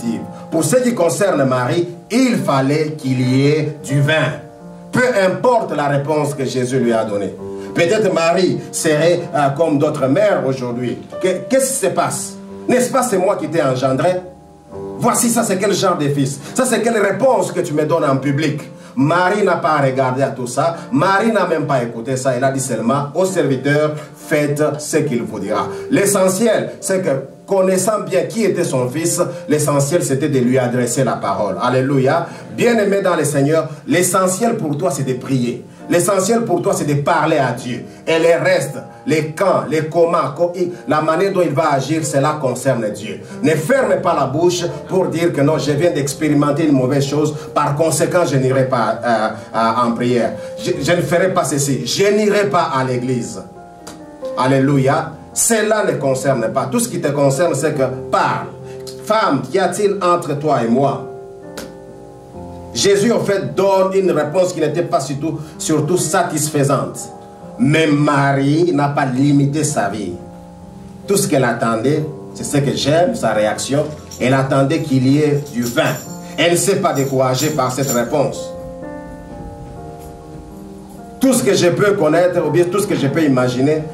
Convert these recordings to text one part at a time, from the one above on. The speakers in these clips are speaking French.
positive. Pour ce qui concerne Marie, il fallait qu'il y ait du vin. Peu importe la réponse que Jésus lui a donnée. Peut-être Marie serait comme d'autres mères aujourd'hui. Qu'est-ce qui se passe? N'est-ce pas, c'est moi qui t'ai engendré? Voici, ça c'est quel genre de fils? Ça c'est quelle réponse que tu me donnes en public? Marie n'a pas regardé à tout ça. Marie n'a même pas écouté ça. Elle a dit seulement au serviteur, faites ce qu'il vous dira. L'essentiel, c'est que connaissant bien qui était son fils, l'essentiel c'était de lui adresser la parole. Alléluia. Bien-aimé dans le Seigneur, l'essentiel pour toi c'est de prier. L'essentiel pour toi c'est de parler à Dieu. Et les restes, les quand, les comment, la manière dont il va agir, cela concerne Dieu. Ne ferme pas la bouche pour dire que non, je viens d'expérimenter une mauvaise chose, par conséquent je n'irai pas en prière. Je ne ferai pas ceci, je n'irai pas à l'église. Alléluia. Cela ne concerne pas. Tout ce qui te concerne, c'est que parle. Femme, qu'y a-t-il entre toi et moi? Jésus, en fait, donne une réponse qui n'était pas surtout satisfaisante. Mais Marie n'a pas limité sa vie. Tout ce qu'elle attendait, c'est ce que j'aime, sa réaction. Elle attendait qu'il y ait du vin. Elle ne s'est pas découragée par cette réponse. Tout ce que je peux connaître, ou bien tout ce que je peux imaginer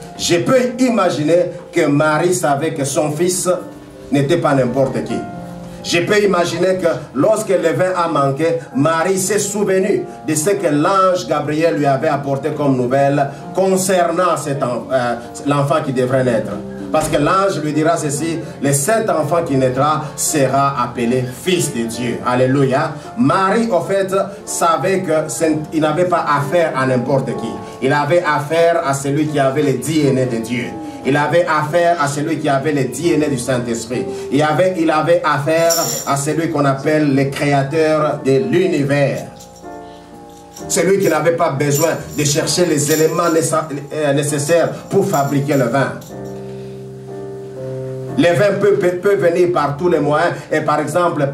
que Marie savait que son fils n'était pas n'importe qui. Je peux imaginer que lorsque le vin a manqué, Marie s'est souvenue de ce que l'ange Gabriel lui avait apporté comme nouvelle concernant l'enfant qui devrait naître. Parce que l'ange lui dira ceci, le cet enfant qui naîtra sera appelé fils de Dieu. Alléluia. Marie, au fait, savait qu'il n'avait pas affaire à n'importe qui. Il avait affaire à celui qui avait le DNA de Dieu. Il avait affaire à celui qui avait le DNA du Saint-Esprit. Il avait affaire à celui qu'on appelle le créateur de l'univers. Celui qui n'avait pas besoin de chercher les éléments nécessaires pour fabriquer le vin. Le vin peut venir par tous les moyens. Et par exemple,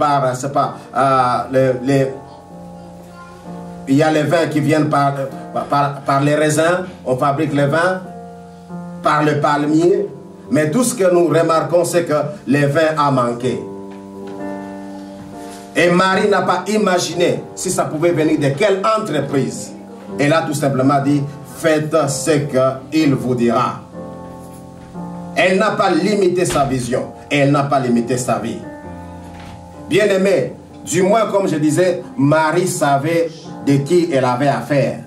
il y a les vins qui viennent par les raisins. On fabrique le vin par le palmier. Mais tout ce que nous remarquons, c'est que le vin a manqué. Et Marie n'a pas imaginé si ça pouvait venir de quelle entreprise. Elle a tout simplement dit, faites ce qu'il vous dira. Elle n'a pas limité sa vision. Elle n'a pas limité sa vie. Bien aimé, du moins comme je disais, Marie savait de qui elle avait affaire.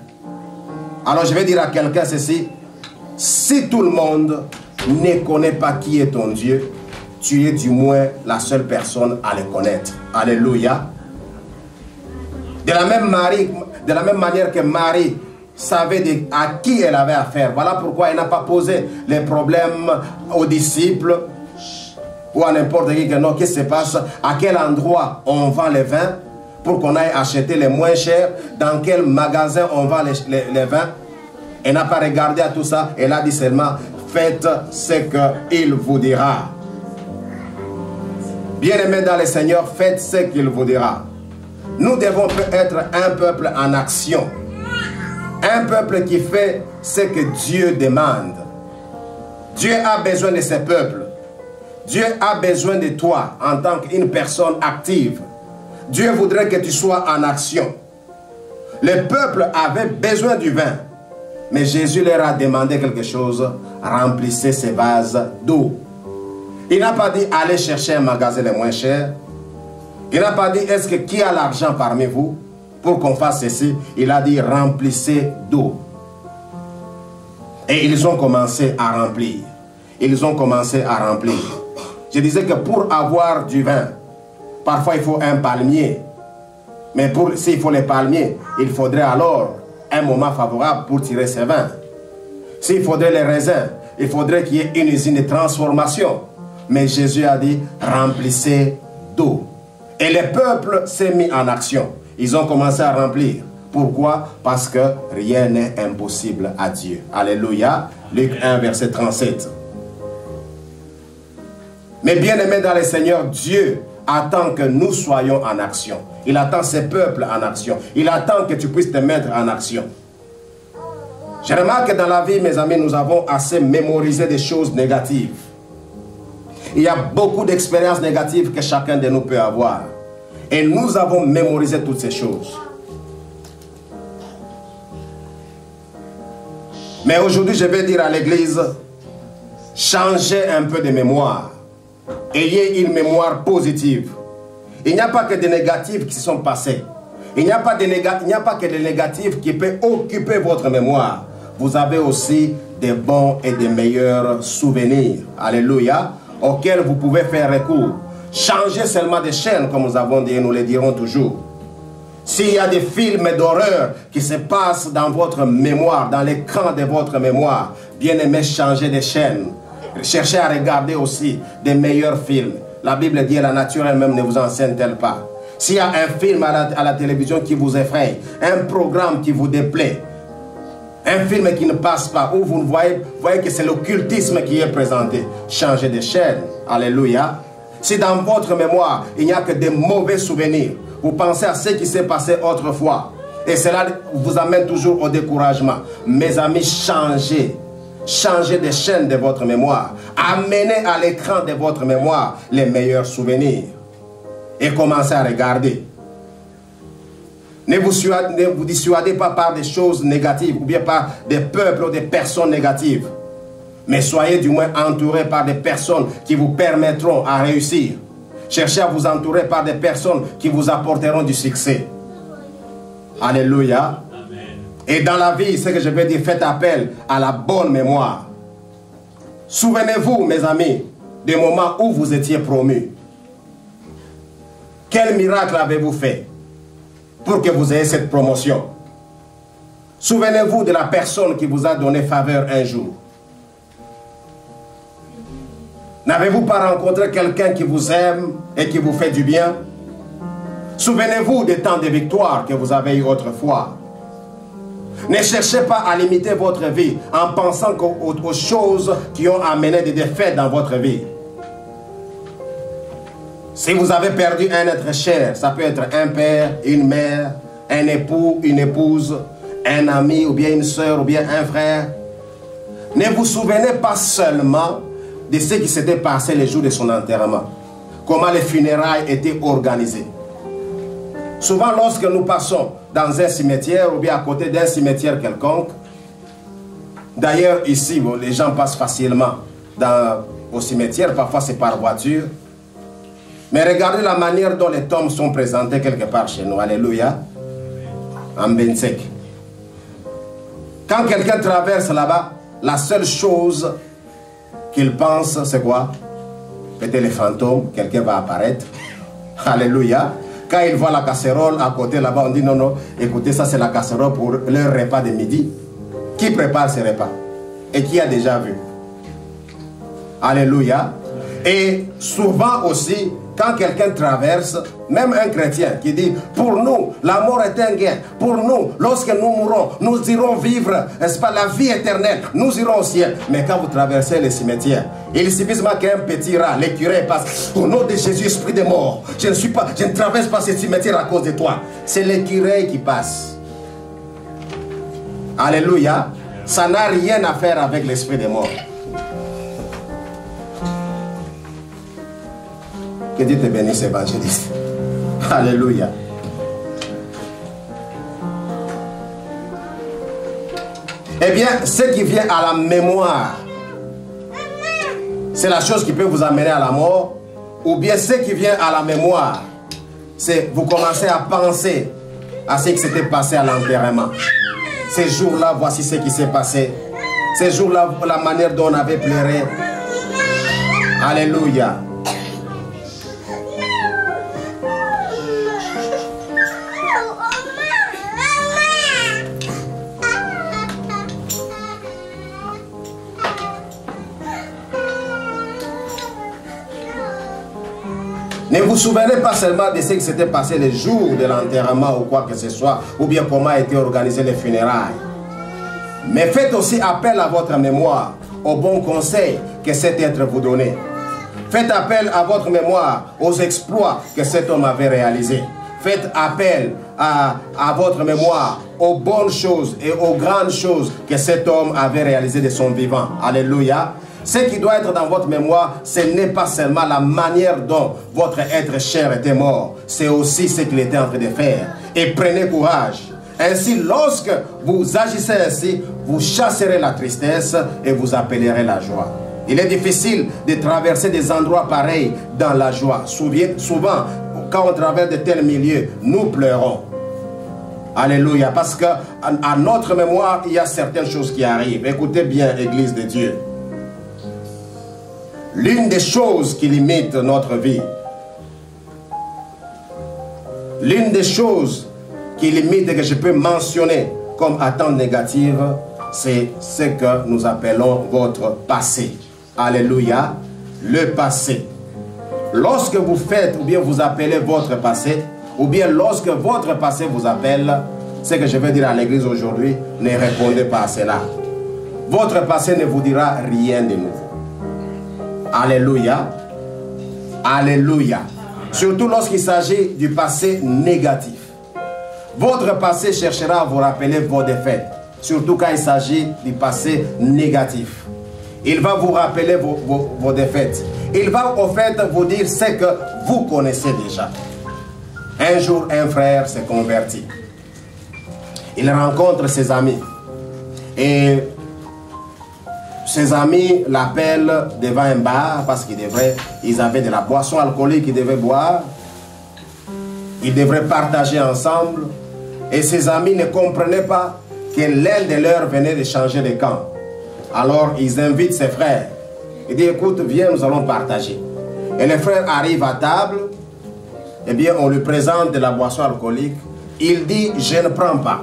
Alors je vais dire à quelqu'un ceci. Si tout le monde ne connaît pas qui est ton Dieu, tu es du moins la seule personne à le connaître. Alléluia. De la même manière que Marie savait à qui elle avait affaire. Voilà pourquoi elle n'a pas posé les problèmes aux disciples ou à n'importe qui. Non, qu'est-ce qui se passe? À quel endroit on vend les vins pour qu'on aille acheter les moins chers? Dans quel magasin on vend les vins? Elle n'a pas regardé à tout ça. Elle a dit seulement, faites ce qu'il vous dira. Bien-aimés dans le Seigneur, faites ce qu'il vous dira. Nous devons être un peuple en action. Un peuple qui fait ce que Dieu demande. Dieu a besoin de ce peuple. Dieu a besoin de toi en tant qu'une personne active. Dieu voudrait que tu sois en action. Le peuple avait besoin du vin. Mais Jésus leur a demandé quelque chose. Remplissez ces vases d'eau. Il n'a pas dit allez chercher un magasin le moins cher. Il n'a pas dit est-ce que qui a l'argent parmi vous pour qu'on fasse ceci. Il a dit remplissez d'eau. Et ils ont commencé à remplir. Ils ont commencé à remplir. Je disais que pour avoir du vin, parfois il faut un palmier. Mais s'il faut les palmiers, il faudrait alors un moment favorable pour tirer ces vins. S'il faudrait les raisins, il faudrait qu'il y ait une usine de transformation. Mais Jésus a dit, remplissez d'eau. Et le peuple s'est mis en action. Ils ont commencé à remplir. Pourquoi? Parce que rien n'est impossible à Dieu. Alléluia. Luc 1, verset 37. Mais bien aimé dans le Seigneur, Dieu attend que nous soyons en action. Il attend ses peuples en action. Il attend que tu puisses te mettre en action. Je remarque que dans la vie, mes amis, nous avons assez mémorisé des choses négatives. Il y a beaucoup d'expériences négatives que chacun de nous peut avoir. Et nous avons mémorisé toutes ces choses. Mais aujourd'hui, je vais dire à l'église, changez un peu de mémoire. Ayez une mémoire positive. Il n'y a pas que des négatifs qui sont passés. Il n'y a pas que des négatifs qui peuvent occuper votre mémoire. Vous avez aussi des bons et des meilleurs souvenirs. Alléluia. Auxquels vous pouvez faire recours. Changez seulement des chaînes, comme nous avons dit et nous le dirons toujours. S'il y a des films d'horreur qui se passent dans votre mémoire, dans l'écran de votre mémoire, bien aimé, changez de chaîne. Cherchez à regarder aussi des meilleurs films. La Bible dit, la nature elle-même ne vous enseigne-t-elle pas? S'il y a un film à la télévision qui vous effraie, un programme qui vous déplaît, un film qui ne passe pas, où vous voyez que c'est l'occultisme qui est présenté, changez de chaîne. Alléluia. Si dans votre mémoire, il n'y a que des mauvais souvenirs, vous pensez à ce qui s'est passé autrefois, et cela vous amène toujours au découragement. Mes amis, changez. Changez des chaînes de votre mémoire. Amenez à l'écran de votre mémoire les meilleurs souvenirs. Et commencez à regarder. Ne vous dissuadez pas par des choses négatives ou bien par des peuples ou des personnes négatives. Mais soyez du moins entourés par des personnes qui vous permettront à réussir. Cherchez à vous entourer par des personnes qui vous apporteront du succès. Alléluia. Et dans la vie, ce que je veux dire, faites appel à la bonne mémoire. Souvenez-vous, mes amis, des moments où vous étiez promus. Quel miracle avez-vous fait pour que vous ayez cette promotion? Souvenez-vous de la personne qui vous a donné faveur un jour. N'avez-vous pas rencontré quelqu'un qui vous aime et qui vous fait du bien? Souvenez-vous des temps de victoire que vous avez eu autrefois. Ne cherchez pas à limiter votre vie en pensant aux choses qui ont amené des défaites dans votre vie. Si vous avez perdu un être cher, ça peut être un père, une mère, un époux, une épouse, un ami ou bien une soeur ou bien un frère. Ne vous souvenez pas seulement de ce qui s'était passé les jours de son enterrement. Comment les funérailles étaient organisées. Souvent lorsque nous passons dans un cimetière ou bien à côté d'un cimetière quelconque, d'ailleurs ici les gens passent facilement au cimetière, parfois c'est par voiture, mais regardez la manière dont les tombes sont présentées quelque part chez nous, alléluia, en Bensek. Quand quelqu'un traverse là-bas, la seule chose qu'il pense c'est quoi? Peut-être les fantômes, quelqu'un va apparaître, alléluia. Quand il voit la casserole à côté là-bas, on dit non, non, écoutez, ça c'est la casserole pour leur repas de midi. Qui prépare ces repas? Et qui a déjà vu? Alléluia. Et souvent aussi, quand quelqu'un traverse, même un chrétien qui dit, pour nous, la mort est un gain. Pour nous, lorsque nous mourrons, nous irons vivre, n'est-ce pas, la vie éternelle. Nous irons au ciel. Mais quand vous traversez les cimetières, il suffit seulement qu'un petit rat, l'écureuil passe. Au nom de Jésus, esprit de mort, je ne traverse pas ce cimetière à cause de toi. C'est l'écureuil qui passe. Alléluia. Ça n'a rien à faire avec l'esprit de mort. Que Dieu te bénisse, évangéliste. Alléluia. Eh bien, ce qui vient à la mémoire, c'est la chose qui peut vous amener à la mort. Ou bien ce qui vient à la mémoire, c'est vous commencez à penser à ce qui s'était passé à l'enterrement. Ces jours-là, voici ce qui s'est passé. Ces jours-là, la manière dont on avait pleuré. Alléluia. Ne vous souvenez pas seulement de ce qui s'était passé les jours de l'enterrement ou quoi que ce soit, ou bien comment étaient organisées les funérailles. Mais faites aussi appel à votre mémoire, aux bons conseils que cet être vous donnait. Faites appel à votre mémoire, aux exploits que cet homme avait réalisés. Faites appel à votre mémoire, aux bonnes choses et aux grandes choses que cet homme avait réalisées de son vivant. Alléluia. Ce qui doit être dans votre mémoire, ce n'est pas seulement la manière dont votre être cher était mort, c'est aussi ce qu'il était en train de faire. Et prenez courage. Ainsi, lorsque vous agissez ainsi, vous chasserez la tristesse et vous appellerez la joie. Il est difficile de traverser des endroits pareils dans la joie. Souvent, quand on traverse de tels milieux, nous pleurons. Alléluia. Parce qu'à notre mémoire, il y a certaines choses qui arrivent. Écoutez bien, Église de Dieu. L'une des choses qui limite notre vie, l'une des choses qui limite et que je peux mentionner comme attente négative, c'est ce que nous appelons votre passé. Alléluia. Le passé. Lorsque vous faites ou bien vous appelez votre passé, ou bien lorsque votre passé vous appelle, ce que je veux dire à l'église aujourd'hui, ne répondez pas à cela. Votre passé ne vous dira rien de nouveau. Alléluia. Alléluia. Surtout lorsqu'il s'agit du passé négatif. Votre passé cherchera à vous rappeler vos défaites. Surtout quand il s'agit du passé négatif. Il va vous rappeler vos défaites. Il va au fait vous dire ce que vous connaissez déjà. Un jour, un frère s'est converti. Il rencontre ses amis. Et ses amis l'appellent devant un bar parce qu'ils avaient de la boisson alcoolique qu'ils devaient boire. Ils devraient partager ensemble. Et ses amis ne comprenaient pas que l'un de leurs venait de changer de camp. Alors ils invitent ses frères. Il dit, écoute, viens, nous allons partager. Et les frères arrivent à table. Eh bien, on lui présente de la boisson alcoolique. Il dit, je ne prends pas.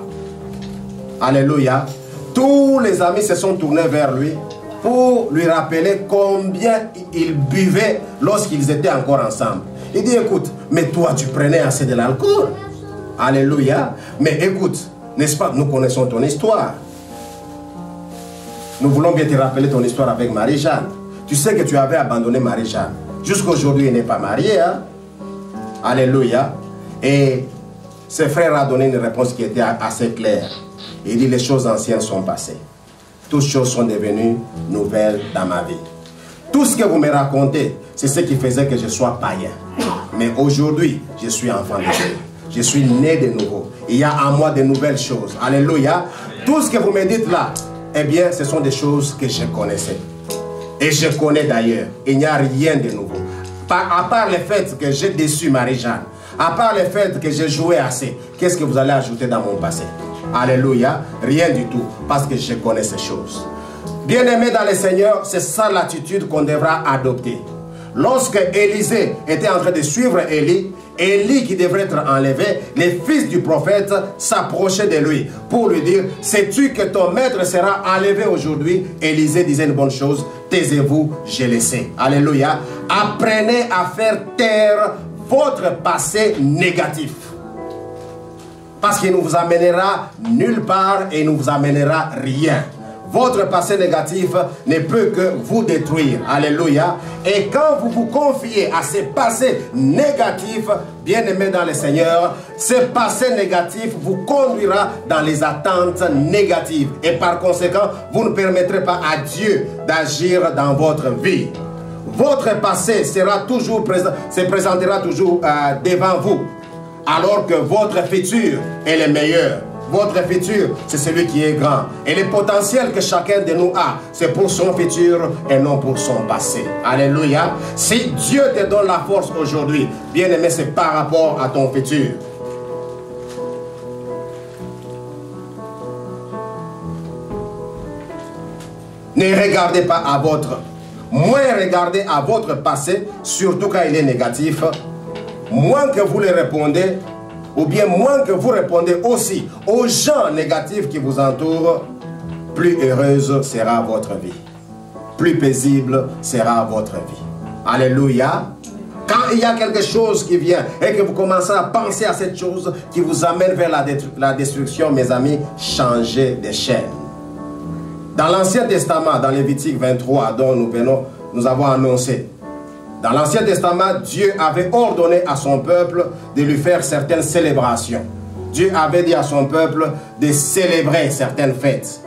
Alléluia. Tous les amis se sont tournés vers lui pour lui rappeler combien ils buvaient lorsqu'ils étaient encore ensemble. Il dit, écoute, mais toi, tu prenais assez de l'alcool. Alléluia. Mais écoute, n'est-ce pas, nous connaissons ton histoire. Nous voulons bien te rappeler ton histoire avec Marie-Jeanne. Tu sais que tu avais abandonné Marie-Jeanne. Jusqu'aujourd'hui, elle n'est pas mariée. Hein? Alléluia. Et ses frères a donné une réponse qui était assez claire. Il dit, les choses anciennes sont passées. Toutes choses sont devenues nouvelles dans ma vie. Tout ce que vous me racontez, c'est ce qui faisait que je sois païen. Mais aujourd'hui, je suis enfant de Dieu. Je suis né de nouveau. Il y a en moi de nouvelles choses. Alléluia. Tout ce que vous me dites là, eh bien, ce sont des choses que je connaissais. Et je connais d'ailleurs. Il n'y a rien de nouveau. À part le fait que j'ai déçu Marie-Jeanne, à part le fait que j'ai joué assez, qu'est-ce que vous allez ajouter dans mon passé? Alléluia. Rien du tout. Parce que je connais ces choses. Bien-aimés dans le Seigneur, c'est ça l'attitude qu'on devra adopter. Lorsque Élisée était en train de suivre Élie, Élie qui devrait être enlevé, les fils du prophète s'approchaient de lui pour lui dire, sais-tu que ton maître sera enlevé aujourd'hui? Élisée disait une bonne chose, taisez-vous, je le sais. Alléluia. Apprenez à faire taire votre passé négatif. Parce qu'il ne vous amènera nulle part et ne vous amènera rien. Votre passé négatif ne peut que vous détruire. Alléluia. Et quand vous vous confiez à ces passés négatifs, bien-aimés dans le Seigneur, ce passé négatif vous conduira dans les attentes négatives. Et par conséquent, vous ne permettrez pas à Dieu d'agir dans votre vie. Votre passé sera toujours se présentera toujours devant vous. Alors que votre futur est le meilleur. Votre futur, c'est celui qui est grand. Et le potentiel que chacun de nous a, c'est pour son futur et non pour son passé. Alléluia. Si Dieu te donne la force aujourd'hui, bien aimé, c'est par rapport à ton futur. Ne regardez pas à votre... Moins regardez à votre passé, surtout quand il est négatif. Moins que vous le répondez, ou bien moins que vous répondez aussi aux gens négatifs qui vous entourent, plus heureuse sera votre vie. Plus paisible sera votre vie. Alléluia. Quand il y a quelque chose qui vient et que vous commencez à penser à cette chose qui vous amène vers la destruction, mes amis, changez de chaîne. Dans l'Ancien Testament, dans Lévitique 23, dont nous avons annoncé, dans l'Ancien Testament, Dieu avait ordonné à son peuple de lui faire certaines célébrations. Dieu avait dit à son peuple de célébrer certaines fêtes.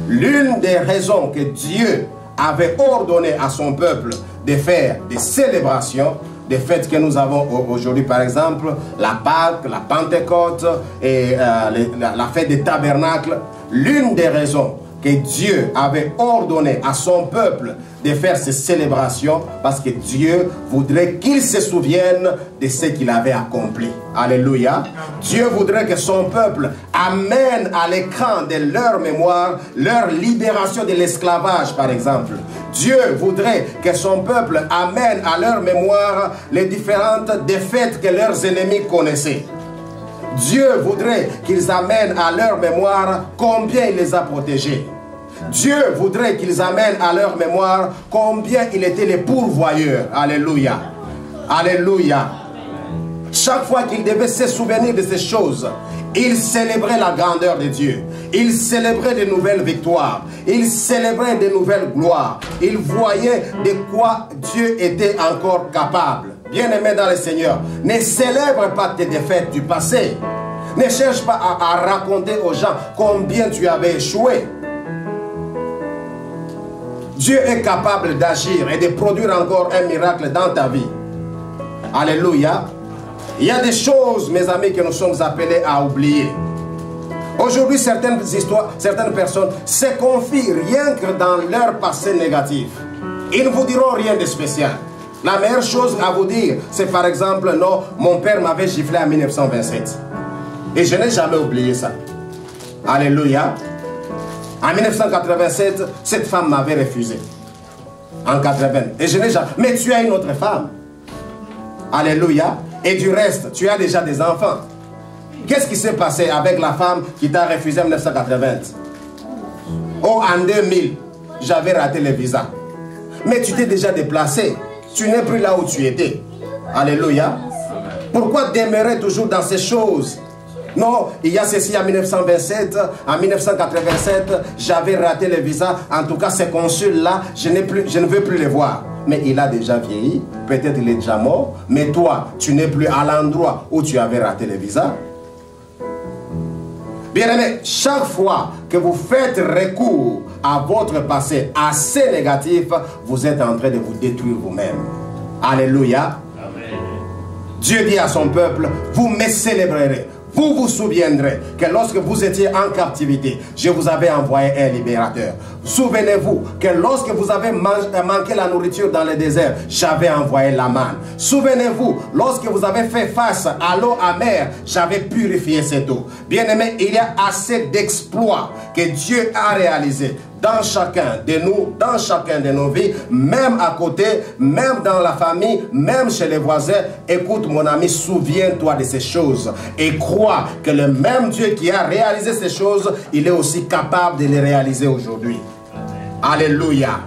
L'une des raisons que Dieu avait ordonné à son peuple de faire des célébrations, des fêtes que nous avons aujourd'hui, par exemple, la Pâque, la Pentecôte et la fête des tabernacles. L'une des raisons que Dieu avait ordonné à son peuple de faire ces célébrations, parce que Dieu voudrait qu'ils se souviennent de ce qu'il avait accompli. Alléluia. Dieu voudrait que son peuple amène à l'écran de leur mémoire leur libération de l'esclavage, par exemple. Dieu voudrait que son peuple amène à leur mémoire les différentes défaites que leurs ennemis connaissaient. Dieu voudrait qu'ils amènent à leur mémoire combien il les a protégés. Dieu voudrait qu'ils amènent à leur mémoire combien il était les pourvoyeurs. Alléluia. Alléluia. Chaque fois qu'il devait se souvenir de ces choses, il célébrait la grandeur de Dieu. Il célébrait de nouvelles victoires. Il célébrait de nouvelles gloires. Il voyait de quoi Dieu était encore capable. Bien-aimé dans le Seigneur, ne célèbre pas tes défaites du passé. Ne cherche pas à raconter aux gens combien tu avais échoué. Dieu est capable d'agir et de produire encore un miracle dans ta vie. Alléluia. Il y a des choses, mes amis, que nous sommes appelés à oublier. Aujourd'hui, certaines histoires, certaines personnes se confient rien que dans leur passé négatif. Ils ne vous diront rien de spécial. La meilleure chose à vous dire, c'est par exemple, non, mon père m'avait giflé en 1927. Et je n'ai jamais oublié ça. Alléluia. En 1987, cette femme m'avait refusé. En 80. Et je n'ai jamais... Mais tu as une autre femme. Alléluia. Et du reste, tu as déjà des enfants. Qu'est-ce qui s'est passé avec la femme qui t'a refusé en 1980? Oh, en 2000, j'avais raté le visa. Mais tu t'es déjà déplacé. Tu n'es plus là où tu étais. Alléluia. Pourquoi demeurer toujours dans ces choses? Non, il y a ceci en 1927, en 1987, j'avais raté le visa. En tout cas, ces consuls-là, je ne veux plus les voir. Mais il a déjà vieilli, peut-être il est déjà mort, mais toi, tu n'es plus à l'endroit où tu avais raté le visa. Bien-aimé, chaque fois que vous faites recours à votre passé assez négatif, vous êtes en train de vous détruire vous-même. Alléluia. Amen. Dieu dit à son peuple, vous me célébrerez. Vous vous souviendrez que lorsque vous étiez en captivité, je vous avais envoyé un libérateur. Souvenez-vous que lorsque vous avez manqué la nourriture dans le désert, j'avais envoyé la manne. Souvenez-vous, lorsque vous avez fait face à l'eau amère, j'avais purifié cette eau. Bien-aimé, il y a assez d'exploits que Dieu a réalisés dans chacun de nous, dans chacun de nos vies, même à côté, même dans la famille, même chez les voisins. Écoute mon ami, souviens-toi de ces choses et crois que le même Dieu qui a réalisé ces choses, il est aussi capable de les réaliser aujourd'hui. Alléluia.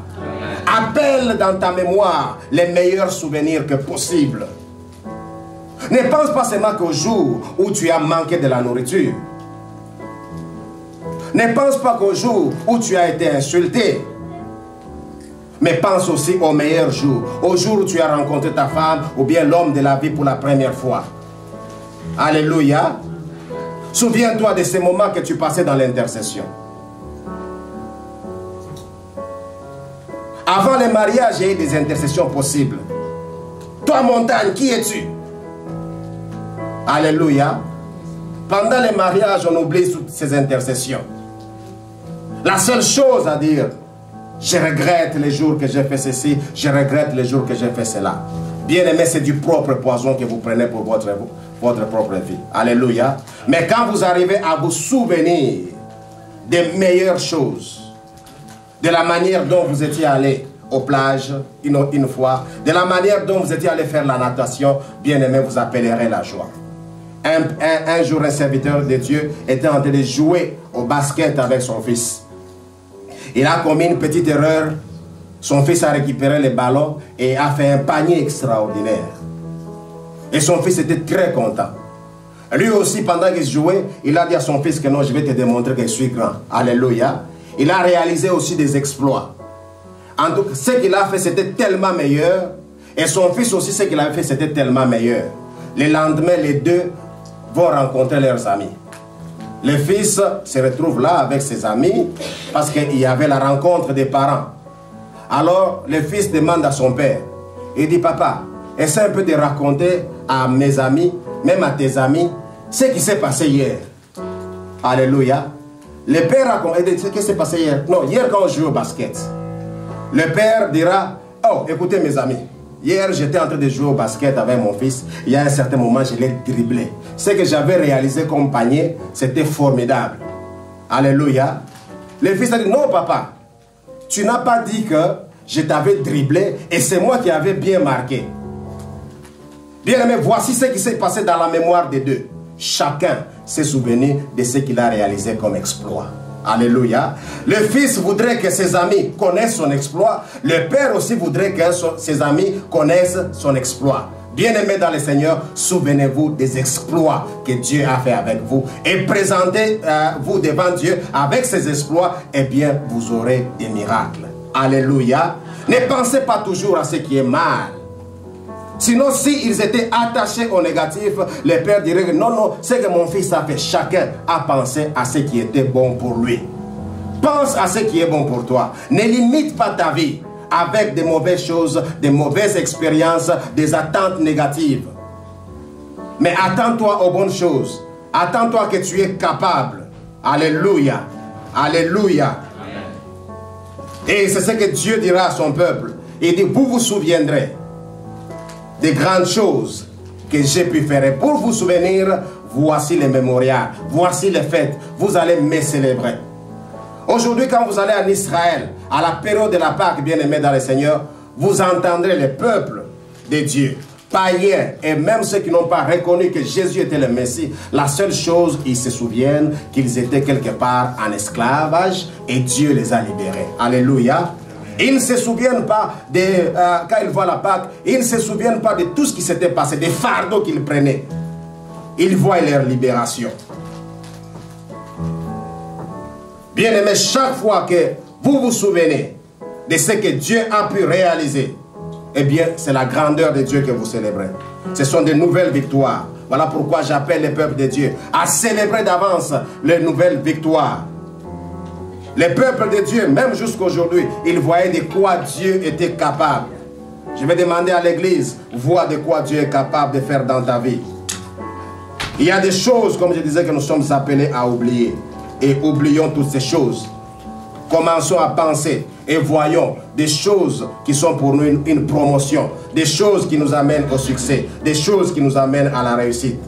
Appelle dans ta mémoire les meilleurs souvenirs que possible. Ne pense pas seulement qu'au jour où tu as manqué de la nourriture. Ne pense pas qu'au jour où tu as été insulté. Mais pense aussi au meilleur jour. Au jour où tu as rencontré ta femme ou bien l'homme de la vie pour la première fois. Alléluia. Souviens-toi de ces moments que tu passais dans l'intercession. Avant le mariage, il y a eu des intercessions possibles. Toi, montagne, qui es-tu? Alléluia. Pendant le mariage, on oublie toutes ces intercessions. La seule chose à dire, je regrette les jours que j'ai fait ceci, je regrette les jours que j'ai fait cela. Bien aimé, c'est du propre poison que vous prenez pour votre propre vie. Alléluia. Mais quand vous arrivez à vous souvenir des meilleures choses, de la manière dont vous étiez allé aux plages une fois, de la manière dont vous étiez allé faire la natation, bien aimé, vous appellerez la joie. Un jour, un serviteur de Dieu était en train de jouer au basket avec son fils. Il a commis une petite erreur. Son fils a récupéré le ballon et a fait un panier extraordinaire. Et son fils était très content. Lui aussi, pendant qu'il jouait, il a dit à son fils que non, je vais te démontrer que je suis grand. Alléluia. Il a réalisé aussi des exploits. En tout cas, ce qu'il a fait, c'était tellement meilleur. Et son fils aussi, ce qu'il a fait, c'était tellement meilleur. Le lendemain, les deux vont rencontrer leurs amis. Le fils se retrouve là avec ses amis parce qu'il y avait la rencontre des parents. Alors le fils demande à son père. Il dit, papa, essaie un peu de raconter à mes amis, même à tes amis, ce qui s'est passé hier. Alléluia. Le père raconte, qu'est-ce qui s'est passé hier? Non, hier quand on jouait au basket. Le père dira, oh, écoutez mes amis, hier j'étais en train de jouer au basket avec mon fils. Il y a un certain moment, je l'ai dribblé. Ce que j'avais réalisé comme panier, c'était formidable. Alléluia. Le fils a dit, non papa, tu n'as pas dit que je t'avais dribblé et c'est moi qui avais bien marqué. Bien aimé, voici ce qui s'est passé dans la mémoire des deux. Chacun s'est souvenu de ce qu'il a réalisé comme exploit. Alléluia. Le fils voudrait que ses amis connaissent son exploit. Le père aussi voudrait que ses amis connaissent son exploit. Bien-aimés dans le Seigneur, souvenez-vous des exploits que Dieu a fait avec vous. Et présentez-vous devant Dieu avec ces exploits. Eh bien, vous aurez des miracles. Alléluia. Ne pensez pas toujours à ce qui est mal. Sinon, s'ils étaient attachés au négatif, le père dirait que non, non, c'est que mon fils a fait. Chacun a pensé à ce qui était bon pour lui. Pense à ce qui est bon pour toi. Ne limite pas ta vie avec des mauvaises choses, des mauvaises expériences, des attentes négatives. Mais attends-toi aux bonnes choses. Attends-toi que tu es capable. Alléluia. Alléluia. Et c'est ce que Dieu dira à son peuple. Il dit, vous vous souviendrez des grandes choses que j'ai pu faire. Et pour vous souvenir, voici les mémorials, voici les fêtes. Vous allez me célébrer. Aujourd'hui, quand vous allez en Israël, à la période de la Pâque, bien-aimés dans le Seigneur, vous entendrez les peuples de Dieu, païens et même ceux qui n'ont pas reconnu que Jésus était le Messie. La seule chose, ils se souviennent qu'ils étaient quelque part en esclavage et Dieu les a libérés. Alléluia. Ils ne se souviennent pas de, quand ils voient la Pâque, ils ne se souviennent pas de tout ce qui s'était passé, des fardeaux qu'ils prenaient. Ils voient leur libération. Bien aimé, chaque fois que vous vous souvenez de ce que Dieu a pu réaliser, eh bien, c'est la grandeur de Dieu que vous célébrez. Ce sont de nouvelles victoires. Voilà pourquoi j'appelle les peuples de Dieu à célébrer d'avance les nouvelles victoires. Les peuples de Dieu, même jusqu'à aujourd'hui, ils voyaient de quoi Dieu était capable. Je vais demander à l'église, vois de quoi Dieu est capable de faire dans ta vie. Il y a des choses, comme je disais, que nous sommes appelés à oublier. Et oublions toutes ces choses. Commençons à penser et voyons des choses qui sont pour nous une promotion. Des choses qui nous amènent au succès. Des choses qui nous amènent à la réussite.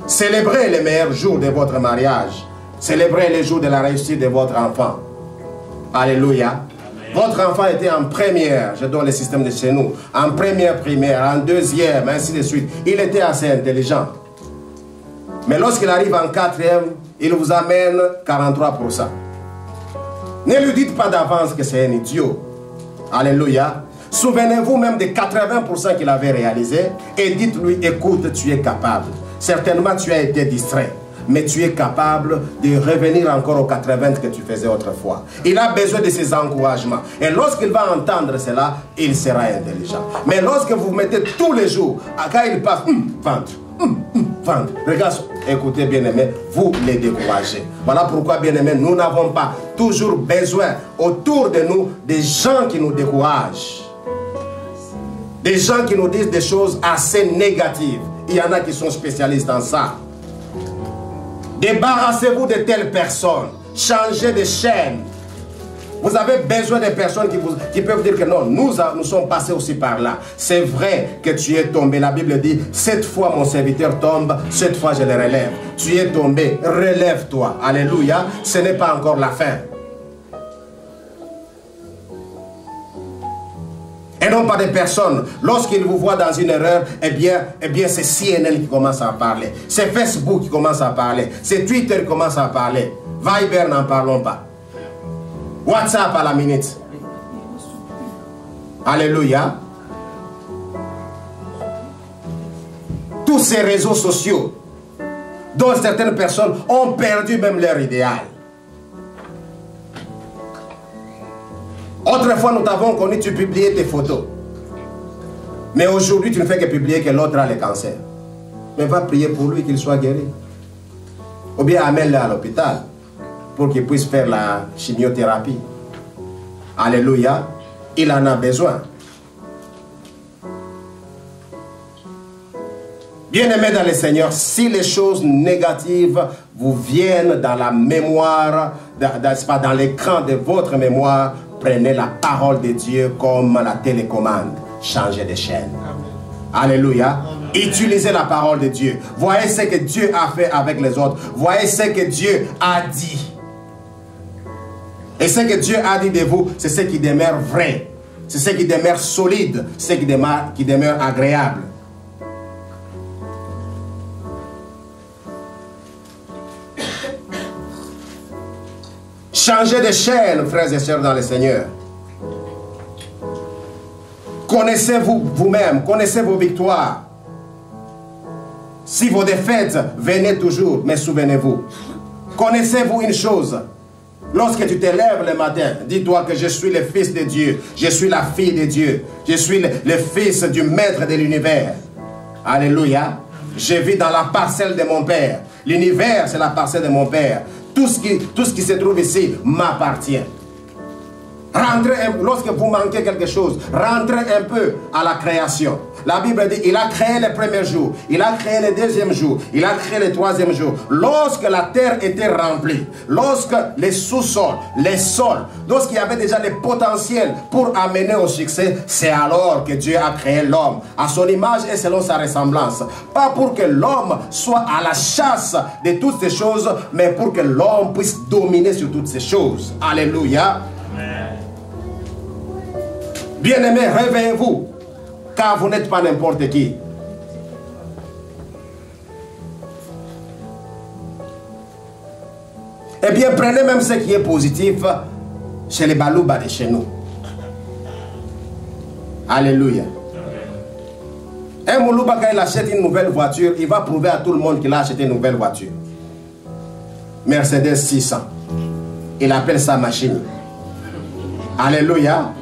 Célébrez les meilleurs jours de votre mariage. Célébrez les jours de la réussite de votre enfant. Alléluia. Votre enfant était en première, je donne le système de chez nous, en première primaire, en deuxième, ainsi de suite. Il était assez intelligent. Mais lorsqu'il arrive en quatrième, il vous amène 43%. Ne lui dites pas d'avance que c'est un idiot. Alléluia. Souvenez-vous même des 80% qu'il avait réalisé et dites-lui, écoute, tu es capable. Certainement, tu as été distrait. Mais tu es capable de revenir encore aux 80 que tu faisais autrefois. Il a besoin de ces encouragements. Et lorsqu'il va entendre cela, il sera intelligent. Mais lorsque vous mettez tous les jours, quand il passe, vendre, regarde, écoutez bien-aimés, vous les découragez. Voilà pourquoi, bien-aimés, nous n'avons pas toujours besoin autour de nous des gens qui nous découragent. Des gens qui nous disent des choses assez négatives. Il y en a qui sont spécialistes en ça. Débarrassez-vous de telles personnes. Changez de chaîne. Vous avez besoin de personnes qui peuvent dire que non, nous sommes passés aussi par là. C'est vrai que tu es tombé. La Bible dit, cette fois mon serviteur tombe, cette fois je le relève. Tu es tombé, relève-toi. Alléluia. Ce n'est pas encore la fin. Et non pas des personnes, lorsqu'ils vous voient dans une erreur, eh bien c'est CNN qui commence à parler. C'est Facebook qui commence à parler. C'est Twitter qui commence à parler. Viber, n'en parlons pas. WhatsApp à la minute. Alléluia. Tous ces réseaux sociaux dont certaines personnes ont perdu même leur idéal. Autrefois, nous t'avons connu, tu publiais tes photos. Mais aujourd'hui, tu ne fais que publier que l'autre a le cancer. Mais va prier pour lui qu'il soit guéri. Ou bien amène-le à l'hôpital pour qu'il puisse faire la chimiothérapie. Alléluia. Il en a besoin. Bien-aimés dans le Seigneur, si les choses négatives vous viennent dans la mémoire, dans l'écran de votre mémoire, prenez la parole de Dieu comme la télécommande. Changez de chaîne. Amen. Alléluia. Amen. Utilisez la parole de Dieu. Voyez ce que Dieu a fait avec les autres. Voyez ce que Dieu a dit. Et ce que Dieu a dit de vous, c'est ce qui demeure vrai. C'est ce qui demeure solide. C'est ce qui demeure agréable. Changez de chaîne, frères et sœurs dans le Seigneur. Connaissez-vous vous-même, connaissez vos victoires. Si vos défaites venaient toujours, mais souvenez-vous. Connaissez-vous une chose. Lorsque tu te lèves le matin, dis-toi que je suis le fils de Dieu. Je suis la fille de Dieu. Je suis le fils du maître de l'univers. Alléluia. Je vis dans la parcelle de mon Père. L'univers, c'est la parcelle de mon Père. Tout ce qui se trouve ici m'appartient. Rentrez, lorsque vous manquez quelque chose, rentrez un peu à la création. La Bible dit, il a créé le premier jour, il a créé le deuxième jour, il a créé le troisième jour. Lorsque la terre était remplie, lorsque les sous-sols, les sols, lorsqu'il y avait déjà le potentiel pour amener au succès, c'est alors que Dieu a créé l'homme, à son image et selon sa ressemblance. Pas pour que l'homme soit à la chasse de toutes ces choses, mais pour que l'homme puisse dominer sur toutes ces choses. Alléluia. Bien-aimés, réveillez-vous, car vous n'êtes pas n'importe qui. Eh bien, prenez même ce qui est positif chez les Balouba de chez nous. Alléluia. Un Moulouba, quand il achète une nouvelle voiture, il va prouver à tout le monde qu'il a acheté une nouvelle voiture. Mercedes 600. Il appelle ça machine. Alléluia.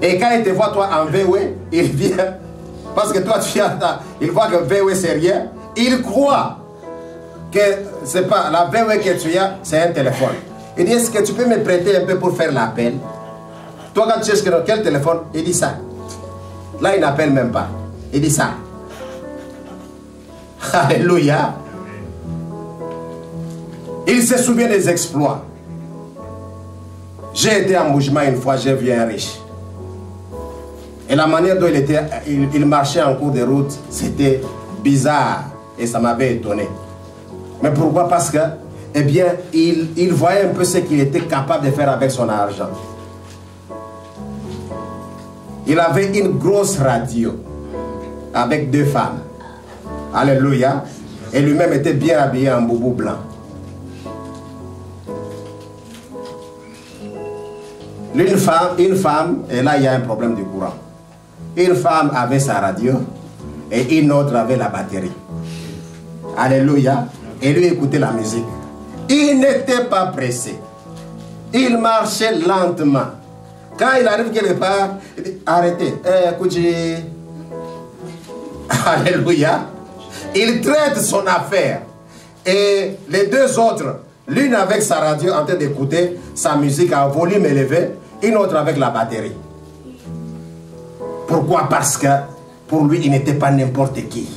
Et quand il te voit toi en VW, il vient, parce que toi tu as, il voit que VW c'est rien, il croit que c'est pas la VW que tu as, c'est un téléphone. Il dit, est-ce que tu peux me prêter un peu pour faire l'appel? Toi quand tu cherches quel téléphone, il dit ça. Là il n'appelle même pas, il dit ça. Alléluia. Il se souvient des exploits. J'ai été en mouvement une fois, j'ai vu un riche. Et la manière dont il marchait en cours de route, c'était bizarre. Et ça m'avait étonné. Mais pourquoi? Parce que, eh bien, il voyait un peu ce qu'il était capable de faire avec son argent. Il avait une grosse radio avec 2 femmes. Alléluia. Et lui-même était bien habillé en boubou blanc. Une femme, et là il y a un problème de courant. Une femme avait sa radio et une autre avait la batterie. Alléluia. Et lui écoutait la musique. Il n'était pas pressé. Il marchait lentement. Quand il arrive quelque part, il dit, arrêtez. Écoutez. Alléluia. Il traite son affaire. Et les 2 autres, l'une avec sa radio en train d'écouter sa musique à volume élevé, une autre avec la batterie. Pourquoi? Parce que pour lui, il n'était pas n'importe qui.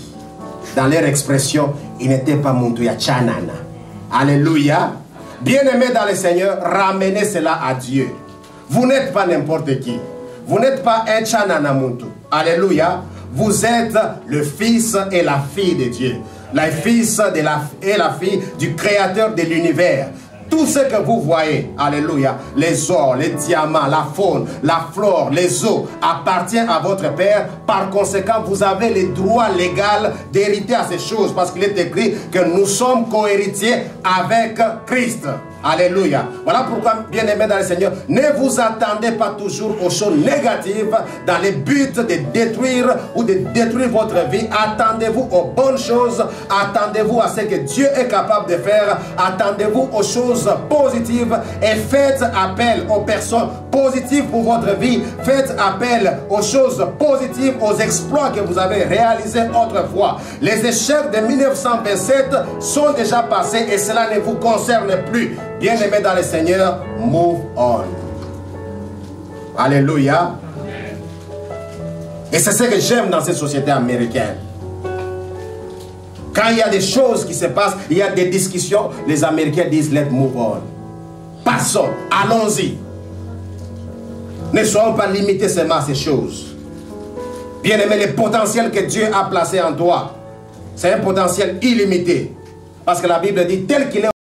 Dans leur expression, il n'était pas Muntuya Chanana. Alléluia. Bien-aimés dans le Seigneur, ramenez cela à Dieu. Vous n'êtes pas n'importe qui. Vous n'êtes pas un Chanana Muntu. Alléluia. Vous êtes le fils et la fille de Dieu. Le fils et la fille du créateur de l'univers. Tout ce que vous voyez, alléluia, les ors, les diamants, la faune, la flore, les eaux, appartient à votre Père. Par conséquent, vous avez le droit légal d'hériter à ces choses. Parce qu'il est écrit que nous sommes co-héritiers avec Christ. Alléluia. Voilà pourquoi, bien-aimés dans le Seigneur, ne vous attendez pas toujours aux choses négatives dans le but de détruire ou de détruire votre vie. Attendez-vous aux bonnes choses. Attendez-vous à ce que Dieu est capable de faire. Attendez-vous aux choses positives et faites appel aux personnes positives pour votre vie. Faites appel aux choses positives, aux exploits que vous avez réalisés autrefois. Les échecs de 1927 sont déjà passés et cela ne vous concerne plus. Bien-aimés dans le Seigneur, move on. Alléluia. Et c'est ce que j'aime dans cette société américaine. Quand il y a des choses qui se passent, il y a des discussions, les Américains disent let's move on. Passons, allons-y. Ne soyons pas limités seulement à ces choses. Bien aimé, le potentiel que Dieu a placé en toi, c'est un potentiel illimité. Parce que la Bible dit tel qu'il est